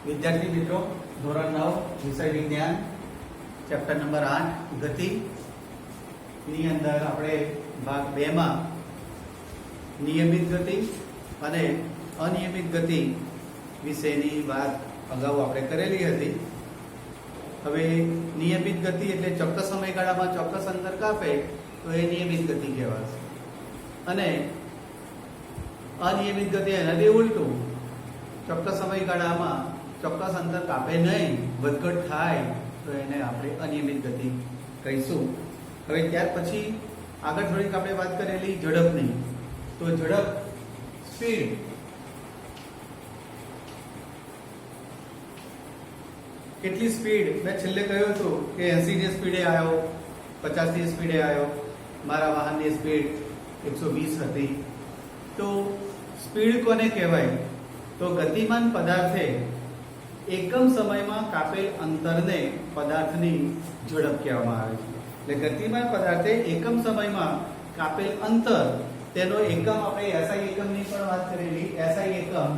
विद्यार्थी मित्रों धोरण 9 विषय विज्ञान चैप्टर नंबर 8 गति ની અંદર આપણે ભાગ 2 માં નિયમિત ગતિ અને અનિયમિત ગતિ વિશેની વાત અગાઉ આપણે કરેલી હતી। હવે નિયમિત ગતિ એટલે ચોક્કસ સમયગાળામાં ચોક્કસ અંતર કાપે તો એ નિયમિત ગતિ કહેવાશે અને અનિયમિત ગતિ એનાથી ઉલટું ચોક્કસ સમયગાળામાં ચોક્કસ અંતર કાપે નહીં, વધઘટ થાય તો એને આપણે અનિયમિત ગતિ કહીશું। હવે ત્યાર પછી આગળ થોડીક આપણે વાત કરેલી ઝડપની, તો ઝડપ સ્પીડ કેટલી સ્પીડ મેં છેલ્લે કહ્યું હતું કે 80 ની સ્પીડે આવ્યો, 50 ની સ્પીડે આવ્યો, મારા વાહનની સ્પીડ 120 હતી। તો સ્પીડ કોને કહેવાય? તો ગતિમાન પદાર્થે એકમ સમયમાં કાપેલ અંતરને પદાર્થની ઝડપ કહેવામાં આવે છે। એટલે ગતિમાન પદાર્થે એકમ સમયમાં કાપેલ અંતર, તેનો એકમ આપણે એસઆઈ એકમની પણ વાત કરેલી। એસઆઈ એકમ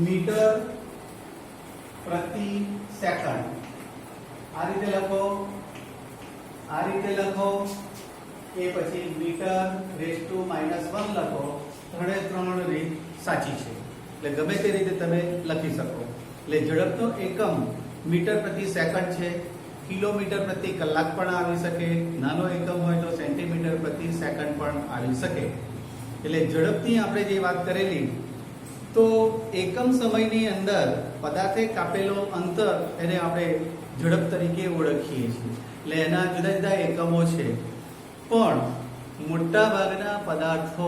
મીટર પ્રતિ સેકન્ડ, આ રીતે લખો, આ રીતે લખો, એ પછી મીટર રેઝ ટુ -1 લખો। ત્રણે ત્રણ રીત સાચી છે, એટલે ગમે તે રીતે તમે લખી શકો। એટલે ઝડપનો એકમ મીટર પ્રતિ સેકન્ડ છે, કિલોમીટર પ્રતિ કલાક પણ આવી શકે, નાનો એકમ હોય તો સેન્ટીમીટર પ્રતિ સેકન્ડ પણ આવી શકે। એટલે ઝડપની આપણે જે વાત કરેલી, તો એકમ સમયની અંદર પદાર્થે કાપેલો અંતર એને આપણે ઝડપ તરીકે ઓળખીએ છીએ। એટલે એના જુદા જુદા એકમો છે, પણ મોટા ભાગના પદાર્થો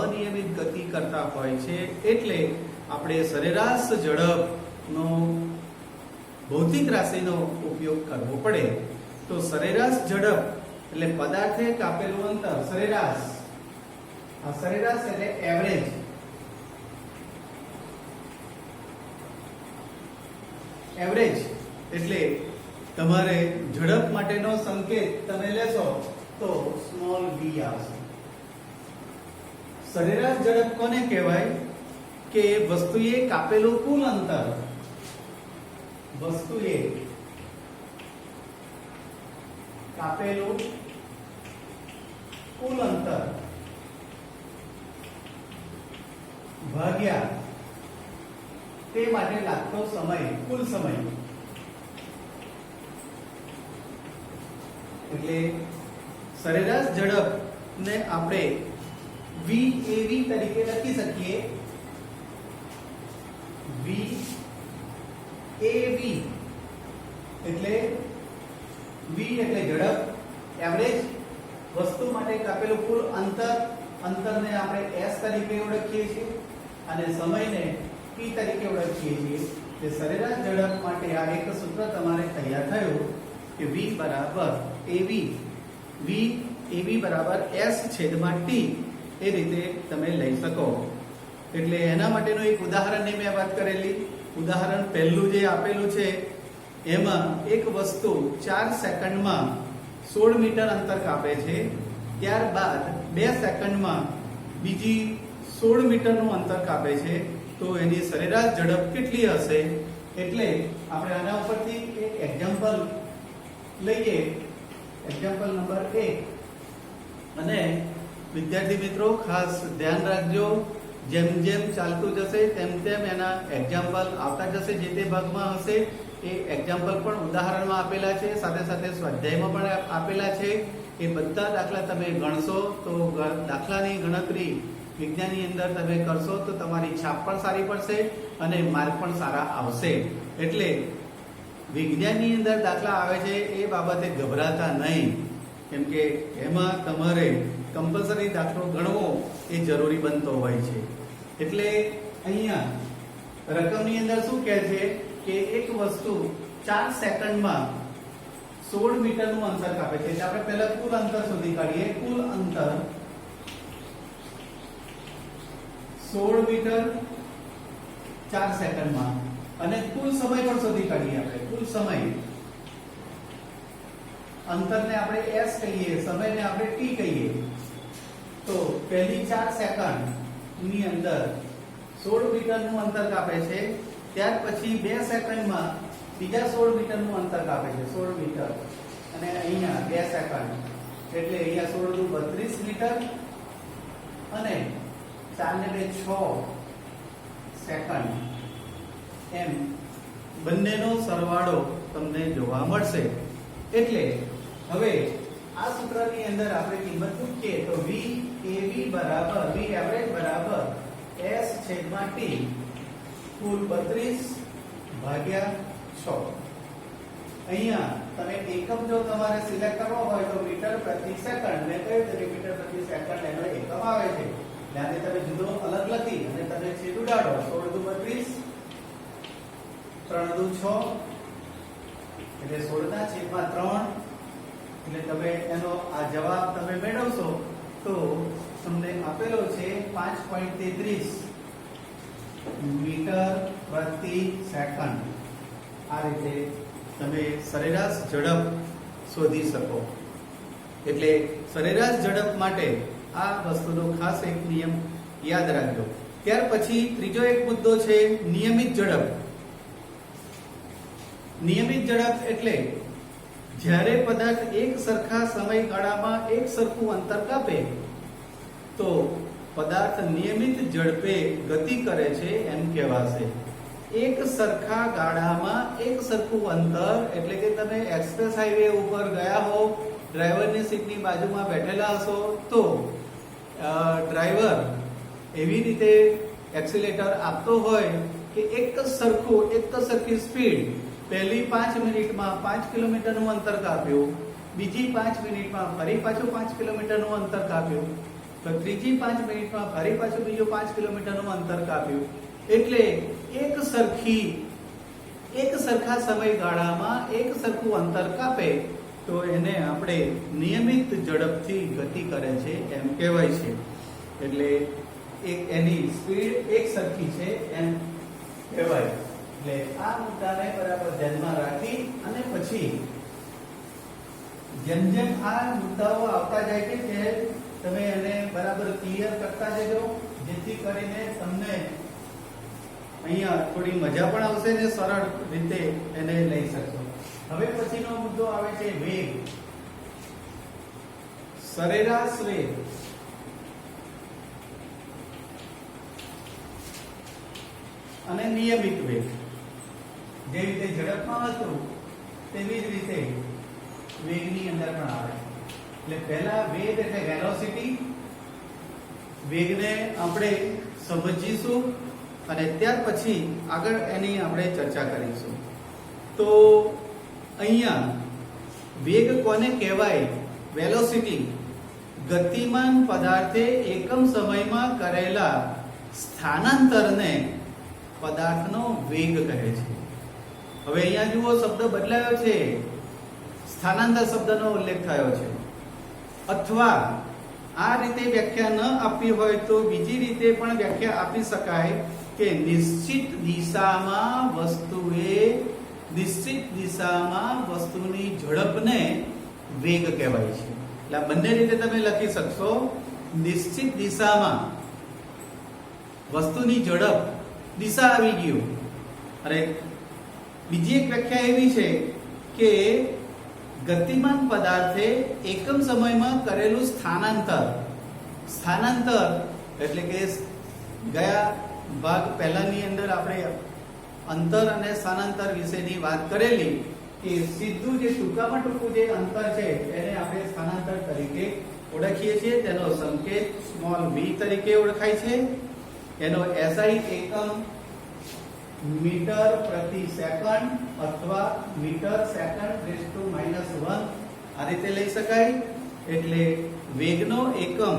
અનિયમિત ગતિ કરતા હોય છે, એટલે આપણે સરેરાશ ઝડપનો ભૌતિક રાશિનો ઉપયોગ કરવો પડે। તો સરેરાશ ઝડપ એટલે પદાર્થે કાપેલું અંતર સરેરાશ, આ સરેરાશ એટલે એવરેજ, એવરેજ એટલે તમારે ઝડપ માટેનો સંકેત તમે લેશો તો સ્મોલ v આવશે। સરેરાશ ઝડપ કોને કહેવાય? કે વસ્તુએ કાપેલું કુલ અંતર, વસ્તુએ કાપેલું કુલ અંતર ભાગ્યા તે માટે લાગતો સમય, કુલ સમય। એટલે સરેરાશ ઝડપ ને આપણે VAV તરીકે લખી શકીએ। VAV એટલે V એટલે ઝડપ, એવરેજ વસ્તુ માટે કાપેલું કુલ અંતર, અંતરને આપણે S તરીકે ઓળખીએ છીએ અને સમયને T તરીકે ઓળખીએ છીએ। એટલે સરેરાશ ઝડપ માટે આ એક સૂત્ર તમારે તૈયાર થયું કે V બરાબર AV, V AV બરાબર S છેદમાં T, એ રીતે તમે લઈ શકો। એટલે એના માટેનું એક ઉદાહરણની મેં વાત કરેલી। ઉદાહરણ પહેલું જે આપેલું છે એમાં એક વસ્તુ 4 સેકન્ડમાં 16 મીટર અંતર કાપે છે, ત્યારબાદ 2 સેકન્ડમાં બીજી 16 મીટરનું અંતર કાપે છે, તો એની સરેરાશ ઝડપ કેટલી હશે? એટલે આપણે આના ઉપરથી એક એક્ઝામ્પલ લઈએ, એક્ઝામ્પલ નંબર 1, અને વિદ્યાર્થી મિત્રો ખાસ ધ્યાન રાખજો, જેમ જેમ ચાલતું જશે તેમ તેમ એના એક્ઝામ્પલ આવતા જશે, જે તે ભાગમાં હશે એ એક્ઝામ્પલ પણ ઉદાહરણમાં આપેલા છે, સાથે સાથે સ્વાધ્યાયમાં પણ આપેલા છે। એ બધા દાખલા તમે ગણશો તો દાખલાની ગણતરી વિજ્ઞાનની અંદર તમે કરશો તો તમારી છાપ પણ સારી પડશે અને માર્ક પણ સારા આવશે। એટલે વિજ્ઞાનની અંદર દાખલા આવે છે એ બાબતે ગભરાતા નહીં, કેમ કે એમાં તમારે કમ્પલસરી દાખલો ગણવો એ જરૂરી બનતો હોય છે। એટલે અહીંયા રકમની અંદર શું કહે છે કે એક વસ્તુ 4 સેકન્ડમાં 16 મીટરનું અંતર કાપે છે। એટલે આપણે પહેલા કુલ અંતર શોધી કાઢીએ। કુલ અંતર 16 મીટર 4 સેકન્ડમાં, અને કુલ સમય પણ શોધી કાઢીએ આપણે। કુલ સમય, અંતરને આપણે S કહીએ, સમયને આપણે T કહીએ। તો પહેલી 4 સેકન્ડ ની અંદર 16 મીટરનું અંતર કાપે છે, ત્યાર પછી 2 સેકન્ડમાં બીજા 16 મીટરનું અંતર કાપે છે, 16 મીટર, અને અહીંયા 2 સેકન્ડ એટલે અહીંયા 16 દુ 32 મીટર અને 4 ને 2 6 સેકન્ડ એમ બંનેનો સરવાળો તમને જોવા મળશે. એટલે હવે આ સૂત્રની અંદર આપણે કિંમત મૂકીએ તો VAV બરાબર VAvg બરાબર S છેદમાં T કુલ 32 ભાગ્યા 6. અહીંયા તમે એકમ જો તમારે સિલેક્ટ કરવો હોય તો મીટર પ્રતિ સેકન્ડ, મેં કહ્યું કે મીટર પ્રતિ સેકન્ડ એનો એકમ આવે છે, ત્યાંને તમે જુદો અલગ લખી અને તમે છેદ ઉડાડો, 16 દુ 32 3 દુ 6 એટલે 16 ના છેદમાં 3 એટલે તમે એનો આ જવાબ તમે મેળવશો તો તમને આપેલો છે 5.33 મીટર પ્રતિ સેકન્ડ. આ રીતે તમે સરેરાશ ઝડપ શોધી શકો. એટલે સરેરાશ ઝડપ માટે આ વસ્તુનો ખાસ એક નિયમ યાદ રાખજો. ત્યાર પછી ત્રીજો એક મુદ્દો છે નિયમિત ઝડપ. નિયમિત ઝડપ એટલે જ્યારે પદાર્થ એક સરખા સમયગાળામાં એક સરખું અંતર કાપે તો પદાર્થ નિયમિત ઝડપે ગતિ કરે છે એમ કહેવાશે. એક સરખા ગાળામાં એક સરખું અંતર એટલે કે તમે એક્સપ્રેસ હાઈવે ઉપર ગયા હો, ડ્રાઈવરની સીટની બાજુમાં બેઠેલા હશો તો ડ્રાઈવર એવી રીતે એક્સિલેટર આપતો હોય કે એક સરખી સ્પીડ, પહેલી 5 મિનિટમાં 5 કિલોમીટરનું અંતર કાપ્યું, બીજી 5 મિનિટમાં ફરી પાછું 5 કિલોમીટરનું અંતર કાપ્યું, તો ત્રીજી 5 મિનિટમાં ફરી પાછું બીજું 5 કિલોમીટરનું અંતર કાપ્યું. એટલે એક સરખા સમયગાળામાં એક સરખું અંતર કાપે તો એને આપણે નિયમિત ઝડપથી ગતિ કરે છે એમ કહેવાય છે. એટલે એની સ્પીડ એક સરખી છે એમ કહેવાય. એટલે આ મુદ્દાને બરાબર ધ્યાનમાં રાખી અને પછી જેમ જેમ આ મુદ્દાઓ આવતા જાય છે તે તમે એને બરાબર ક્લિયર કરતા જજો, જેથી કરીને તમને અહીંયા થોડી મજા પણ આવશે ને સરળ રીતે એને લઈ શકશો. હવે પછીનો મુદ્દો આવે છે વેગ. સરેરાશ વેગ અને નિયમિત વેગ. જે રીતે ઝડપમાં હતું તેવી જ રીતે વેગની અંદર પણ આવે. એટલે પહેલા વેગ એટલે વેલોસિટી, વેગને આપણે સમજીશું અને ત્યાર પછી આગળ એની આપણે ચર્ચા કરીશું. તો અહીંયા વેગ કોને કહેવાય? વેલોસિટી ગતિમાન પદાર્થે એકમ સમયમાં કરેલા સ્થાનાંતરને પદાર્થનો વેગ કહે છે. હવે અહીંયા જુઓ શબ્દ બદલાયો છે, સ્થાનાંતર શબ્દનો ઉલ્લેખ થયો છે. અથવા આ રીતે વ્યાખ્યા ન આપવી હોય તો બીજી રીતે પણ વ્યાખ્યા આપી શકાય કે નિશ્ચિત દિશામાં વસ્તુની ઝડપને વેગ કહેવાય છે. એટલે બંને રીતે તમે લખી શકશો. નિશ્ચિત દિશામાં વસ્તુની ઝડપ, દિશા આવી ગયું. અને બીજી એક વ્યાખ્યા એવી છે કે ગતિમાન પદાર્થે એકમ સમયમાં કરેલું સ્થાનાંતર એટલે કે ગયા ભાગ પહેલાની અંદર આપણે અંતર અને સ્થાનાંતર વિશેની વાત કરેલી કે સીધું જે ટૂંકામાં ટૂંકું જે અંતર છે એને આપણે સ્થાનાંતર તરીકે ઓળખીએ છીએ. તેનો સંકેત સ્મોલ v તરીકે ઓળખાય છે. એનો SI એકમ મીટર પ્રતિ સેકન્ડ અથવા મીટર સેકન્ડ રેઝ ટુ -1 આ રીતે લઈ શકાય. એટલે વેગનો એકમ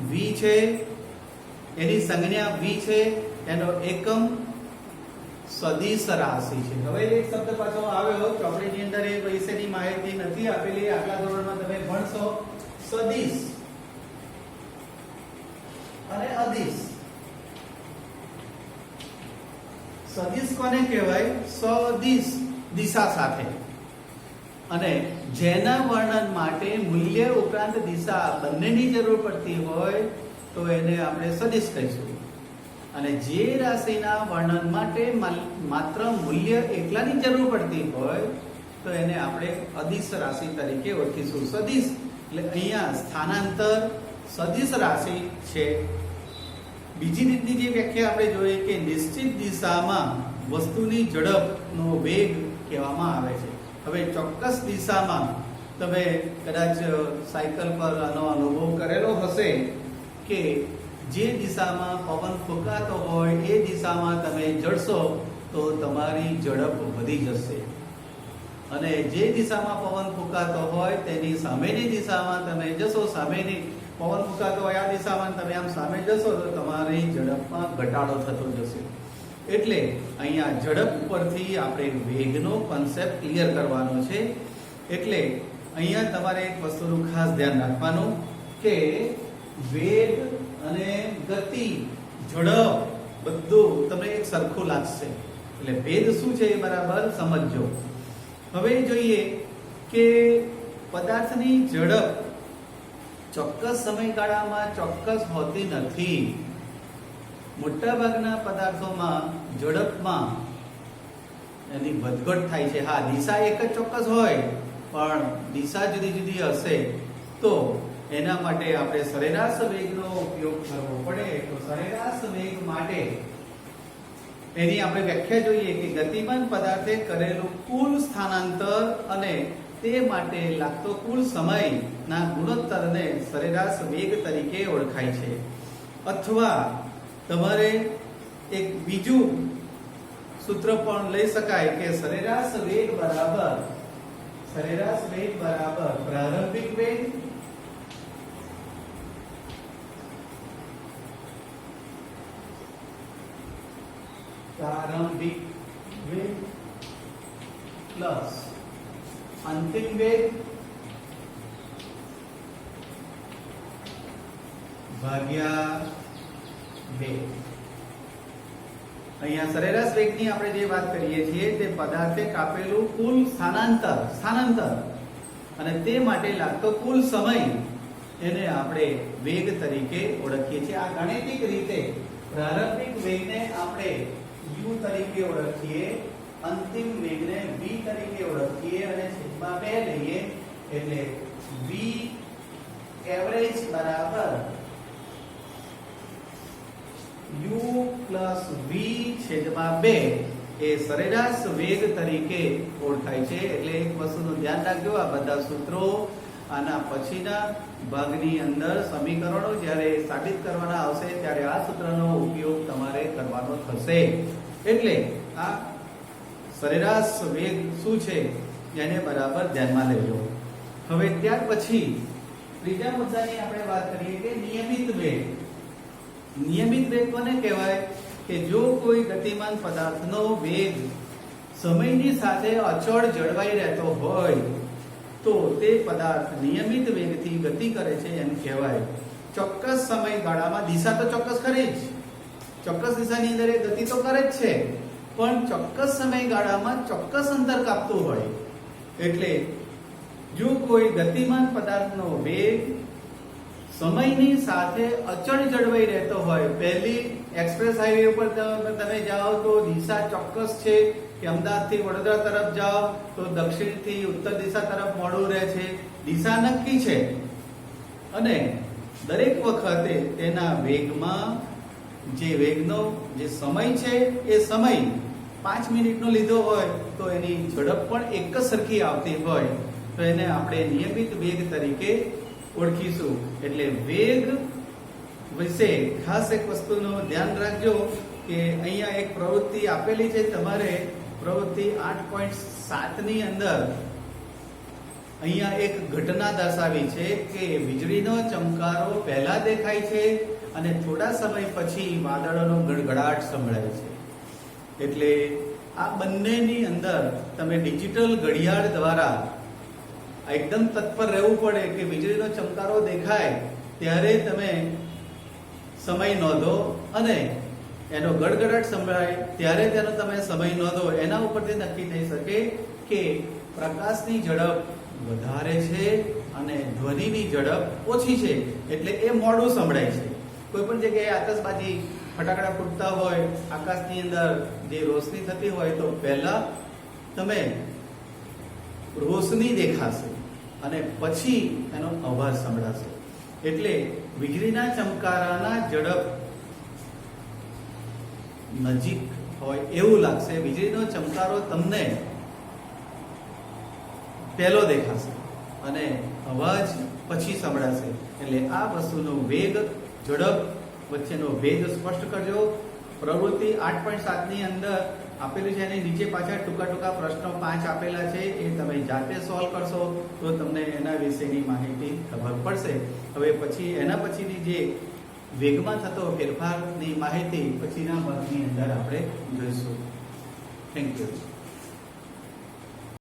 v છે, એની સંજ્ઞા v છે, એનો એકમ સદિશ રાશિ છે. હવે એક શબ્દ પાછો આવ્યો ચોપડીની અંદર, એ વિશેની માહિતી નથી આપેલી, આગલા ધોરણમાં તમે ભણશો. સદિશ અને અદિશ. સદિશ કોને કહેવાય? સદિશ દિશા સાથે, અને જેના વર્ણન માટે મૂલ્ય ઉપરાંત દિશા બંનેની જરૂર પડતી હોય તો એને આપણે સદિશ કહીશું. અને જે રાશિના વર્ણન માટે માત્ર મૂલ્ય એકલાની જરૂર પડતી હોય તો એને આપણે અદિશ રાશિ તરીકે ઓળખીશું. સદિશ એટલે અહીંયા સ્થાનાંતર સદિશ રાશિ છે. બીજી રીતની જે વ્યાખ્યા આપણે જોઈએ કે નિશ્ચિત દિશામાં વસ્તુની ઝડપનો વેગ કહેવામાં આવે છે. હવે ચોક્કસ દિશામાં તમે કદાચ સાયકલ પર આનો અનુભવ કરેલો હશે કે જે દિશામાં પવન ફૂંકાતો હોય એ દિશામાં તમે જડશો તો તમારી ઝડપ વધી જશે, અને જે દિશામાં પવન ફૂંકાતો હોય તેની સામેની દિશામાં તમે જશો, સામેની પવન ફૂંકાતો હોય આ દિશામાં તમે આમ સામે જશો તો તમારી ઝડપમાં ઘટાડો થતો જશે. એટલે અહીંયા ઝડપ પરથી આપણે વેગનો કોન્સેપ્ટ ક્લિયર કરવાનો છે. એટલે અહીંયા તમારે એક વસ્તુનું ખાસ ધ્યાન રાખવાનું કે વેગ અને ગતિ, ઝડપ બધું તમને એક સરખું લાગશે. એટલે ભેદ શું છે એ બરાબર સમજજો. હવે જોઈએ કે પદાર્થની ઝડપ ચોક્કસ સમયગાળામાં ચોક્કસ હોતી નથી. મોટાભાગના પદાર્થોમાં ઝડપમાં એની વધઘટ થાય છે. હા, દિશા એક જ ચોક્કસ હોય પણ દિશા જુદી જુદી હશે તો એના માટે આપણે સરેરાશ વેગનો ઉપયોગ કરવો પડે. તો સરેરાશ વેગ માટે એની આપણે વ્યાખ્યા જોઈએ કે ગતિમાન પદાર્થે કરેલું કુલ સ્થાનાંતર અને તે માટે લાગતો કુલ સમયના ગુણોત્તરને સરેરાશ વેગ તરીકે ઓળખાય છે. અથવા તમારે એક બીજું સૂત્ર પણ લઈ શકાય કે સરેરાશ વેગ બરાબર પ્રારંભિક વેગ પ્લસ અંતિમ વેગ ભાગ્યા વેગ. અહીંયા સરેરાશ વેગની આપણે જે વાત કરીએ છીએ તે પદાર્થે કાપેલું કુલ સ્થાનાંતર અને તે માટે લાગતો કુલ સમય એને આપણે વેગ તરીકે ઓળખીએ છીએ. આ ગાણિતિક રીતે પ્રારંભિક વેગને આપણે u તરીકે ઓળખીએ, અંતિમ વેગને v તરીકે ઓળખીએ અને છેદમાં 2 લઈએ. એટલે v એવરેજ બરાબર u પ્લસ v છેદમાં 2 એ સરેરાશ વેગ તરીકે ઓળખાય છે. એટલે એક વસ્તુનું ધ્યાન રાખજો, આ બધા સૂત્રો આના પછીના ભાગની અંદર સમીકરણો જ્યારે સાબિત કરવાના આવશે ત્યારે આ સૂત્રનો ઉપયોગ તમારે કરવાનો થશે. એટલે આ સરેરાશ વેગ શું છે એને બરાબર ધ્યાનમાં લેજો. હવે ત્યાર પછી ત્રીજા મુદ્દાની આપણે વાત કરીએ કે નિયમિત વેગ. નિયમિત વેગ કોને કહેવાય કે જો કોઈ ગતિમાન પદાર્થનો વેગ સમયની સાથે અચળ જળવાઈ રહેતો હોય તો તે પદાર્થ નિયમિત વેગથી ગતિ કરે છે એમ કહેવાય. ચોક્કસ સમયગાળામાં દિશા તો ચોક્કસ ખરી જ, ચોક્કસ દિશાની અંદર એ ગતિ તો કરે જ છે, પણ ચોક્કસ સમયગાળામાં ચોક્કસ અંતર કાપતું હોય. એટલે જો કોઈ ગતિમાન પદાર્થનો વેગ સમયની સાથે અચળ જળવાઈ રહેતો હોય, પહેલી એક્સપ્રેસ હાઈવે ઉપર તમે જાઓ તો દિશા ચોક્કસ છે કે અમદાવાદથી વડોદરા તરફ જાઓ તો દક્ષિણથી ઉત્તર દિશા તરફ મોડું રહે છે, દિશા નક્કી છે અને દરેક વખતે તેના વેગમાં જે વેગનો જે સમય છે એ સમય 5 મિનિટનો લીધો હોય તો એની ઝડપ પણ એક જ સરખી આવતી હોય તો એને આપણે નિયમિત વેગ તરીકે ઓળખીશું. એટલે વેગ વિશે ખાસ એક વસ્તુનું ધ્યાન રાખજો કે અહીંયા એક પ્રવૃત્તિ આપેલી છે તમારે, પ્રવૃત્તિ 8.7 ની અંદર અહીંયા એક ઘટના દર્શાવી છે કે વીજળીનો ચમકારો પહેલા દેખાય છે અને થોડા સમય પછી વાદળોનો ગડગડાટ સંભળાય છે. એટલે આ બંનેની અંદર તમે ડિજિટલ ઘડિયાળ દ્વારા એકદમ તત્પર રહેવું પડે કે વીજળીનો ચમકારો દેખાય ત્યારે તમે સમય નોંધો અને એનો ગડગડાટ સંભળાય ત્યારે તેનો તમે સમય નોંધો. એના ઉપરથી નક્કી થઈ શકે કે પ્રકાશની ઝડપ વધારે છે અને ધ્વનિની ઝડપ ઓછી છે એટલે એ મોડું સંભળાય છે. કોઈ પણ જગ્યાએ આતશબાજી ફટાકડા ફૂટતા હોય, આકાશની અંદર જે રોશની થતી હોય, તો પહેલા તમે રોશની દેખાશે અને પછી એનો અવાજ સંભળાશે. એટલે વીજળીના ચમકારાના ઝડપ નજીક હોય એવું લાગશે. વીજળીનો ચમકારો તમને પહેલો દેખાશે અને અવાજ પછી સંભળાશે. એટલે આ વસ્તુનો વેગ, ઝડપ વચ્ચેનો ભેદ સ્પષ્ટ કરજો. પ્રવૃત્તિ 8.7 ની અંદર આપેલું છે, એની નીચે પાછળ ટૂંકા ટૂંકા પ્રશ્નો 5 આપેલા છે. એ તમે જાતે સોલ્વ કરશો તો તમને એના વિશેની માહિતી ખબર પડશે. હવે પછી એના પછીની જે વેગમાં થતો ફેરફારની માહિતી પછીના વર્ગની અંદર આપણે જોઈશું. Thank you.